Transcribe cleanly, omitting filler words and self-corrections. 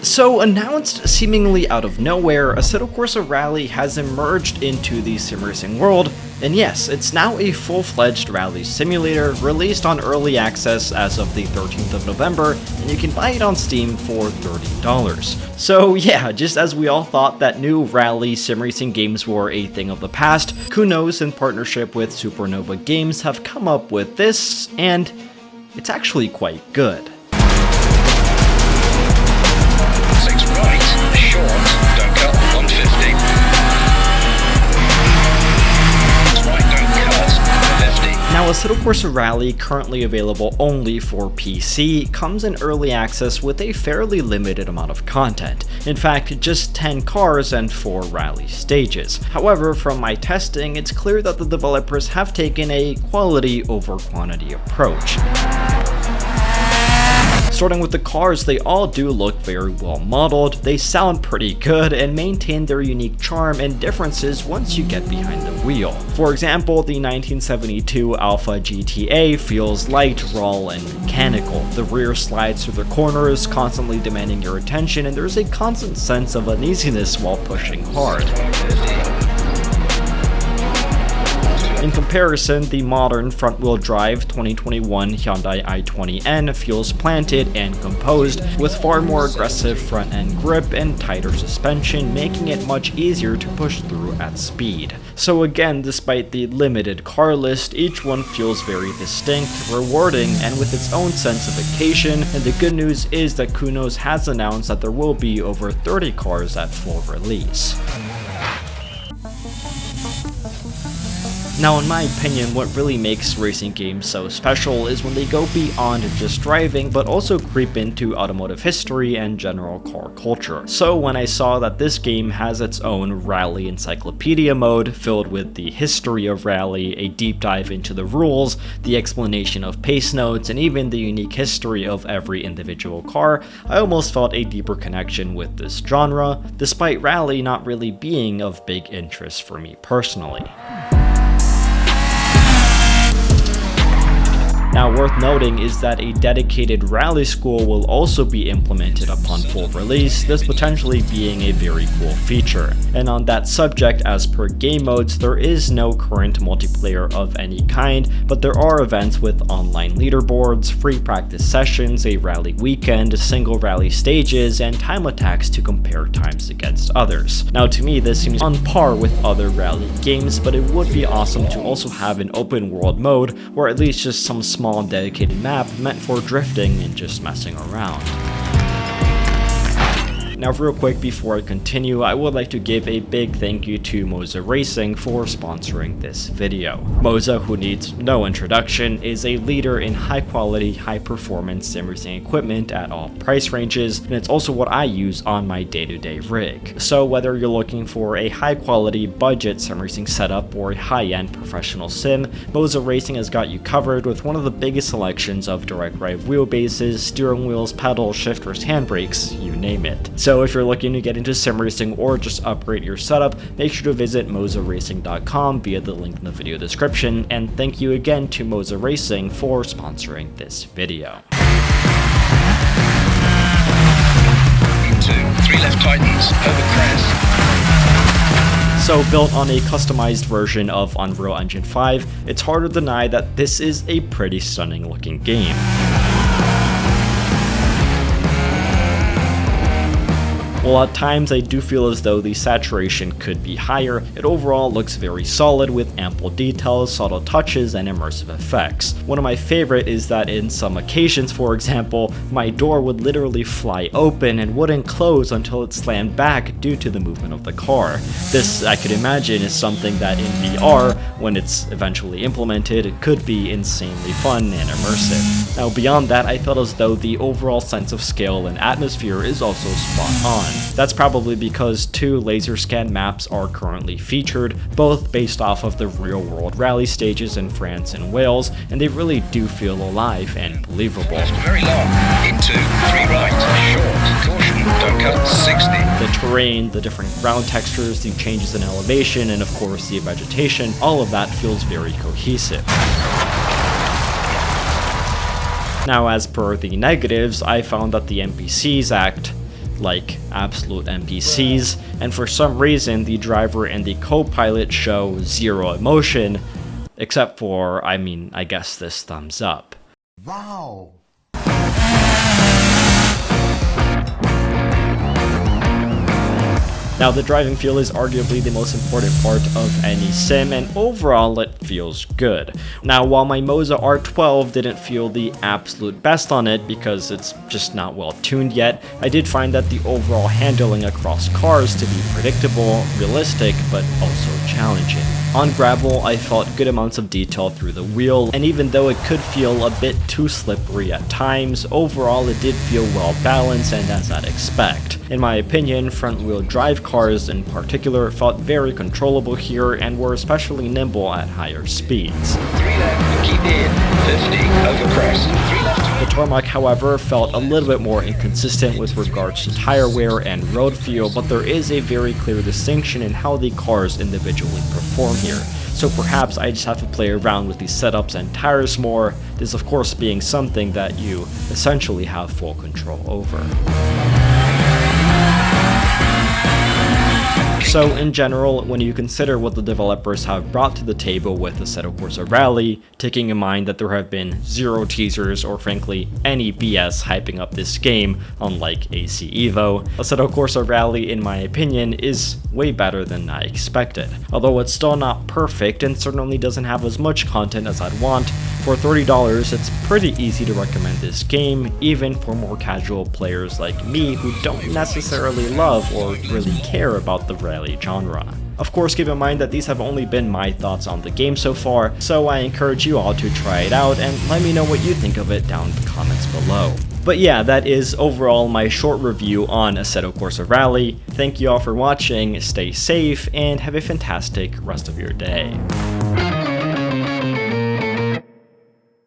So, announced seemingly out of nowhere, Assetto Corsa Rally has emerged into the sim racing world, and yes, it's now a full-fledged rally simulator released on early access as of the 13th of November, and you can buy it on Steam for $30. So yeah, just as we all thought that new rally sim racing games were a thing of the past, Kunos in partnership with Supernova Games have come up with this, and it's actually quite good. Now, Assetto Corsa Rally, currently available only for PC, comes in early access with a fairly limited amount of content. In fact, just 10 cars and 4 rally stages. However, from my testing, it's clear that the developers have taken a quality over quantity approach. Starting with the cars, they all do look very well modeled, they sound pretty good, and maintain their unique charm and differences once you get behind the wheel. For example, the 1972 Alpha GTA feels light, raw, and mechanical. The rear slides through the corners, constantly demanding your attention, and there's a constant sense of uneasiness while pushing hard. In comparison, the modern front-wheel drive 2021 Hyundai i20N feels planted and composed, with far more aggressive front-end grip and tighter suspension, making it much easier to push through at speed. So again, despite the limited car list, each one feels very distinct, rewarding, and with its own sense of occasion, and the good news is that Kunos has announced that there will be over 30 cars at full release. Now, in my opinion, what really makes racing games so special is when they go beyond just driving, but also creep into automotive history and general car culture. So when I saw that this game has its own rally encyclopedia mode, filled with the history of rally, a deep dive into the rules, the explanation of pace notes, and even the unique history of every individual car, I almost felt a deeper connection with this genre, despite rally not really being of big interest for me personally. Now, worth noting is that a dedicated rally school will also be implemented upon full release, this potentially being a very cool feature. And on that subject, as per game modes, there is no current multiplayer of any kind, but there are events with online leaderboards, free practice sessions, a rally weekend, single rally stages, and time attacks to compare times against others. Now, to me, this seems on par with other rally games, but it would be awesome to also have an open world mode, or at least just some small dedicated map meant for drifting and just messing around. Now, real quick before I continue, I would like to give a big thank you to Moza Racing for sponsoring this video. Moza, who needs no introduction, is a leader in high-quality, high-performance sim racing equipment at all price ranges, and it's also what I use on my day-to-day rig. So whether you're looking for a high-quality, budget sim racing setup or a high-end professional sim, Moza Racing has got you covered with one of the biggest selections of direct drive wheelbases, steering wheels, pedals, shifters, handbrakes, you name it. So if you're looking to get into sim racing or just upgrade your setup, make sure to visit MozaRacing.com via the link in the video description, and thank you again to Moza Racing for sponsoring this video. Into 3 left tightens, over crest. So built on a customized version of Unreal Engine 5, it's hard to deny that this is a pretty stunning looking game. While at times I do feel as though the saturation could be higher, it overall looks very solid with ample details, subtle touches, and immersive effects. One of my favorite is that in some occasions, for example, my door would literally fly open and wouldn't close until it slammed back due to the movement of the car. This, I could imagine, is something that in VR, when it's eventually implemented, it could be insanely fun and immersive. Now beyond that, I felt as though the overall sense of scale and atmosphere is also spot on. That's probably because 2 laser scan maps are currently featured, both based off of the real-world rally stages in France and Wales, and they really do feel alive and believable. Very long, into 3 right, short, caution, don't cut, 60. The terrain, the different ground textures, the changes in elevation, and of course the vegetation, all of that feels very cohesive. Now, as per the negatives, I found that the NPCs act like absolute NPCs, and for some reason the driver and the co-pilot show zero emotion, except for, I guess this thumbs up. Wow! Now, the driving feel is arguably the most important part of any sim, and overall it feels good. Now, while my Moza R12 didn't feel the absolute best on it because it's just not well tuned yet, I did find that the overall handling across cars to be predictable, realistic, but also challenging. On gravel, I felt good amounts of detail through the wheel, and even though it could feel a bit too slippery at times, overall it did feel well balanced and as I'd expect. In my opinion, front-wheel drive cars in particular felt very controllable here and were especially nimble at higher speeds. 3 left, keep in, 50, over crest, 3 left. The tarmac, however, felt a little bit more inconsistent with regards to tire wear and road feel, but there is a very clear distinction in how the cars individually perform here. So perhaps I just have to play around with these setups and tires more, this of course being something that you essentially have full control over. So in general, when you consider what the developers have brought to the table with Assetto Corsa Rally, taking in mind that there have been zero teasers or frankly any BS hyping up this game, unlike AC Evo, Assetto Corsa Rally in my opinion is way better than I expected. Although it's still not perfect and certainly doesn't have as much content as I'd want, for $30 it's pretty easy to recommend this game, even for more casual players like me who don't necessarily love or really care about the rally genre. Of course, keep in mind that these have only been my thoughts on the game so far, so I encourage you all to try it out and let me know what you think of it down in the comments below. But yeah, that is overall my short review on Assetto Corsa Rally. Thank you all for watching, stay safe, and have a fantastic rest of your day.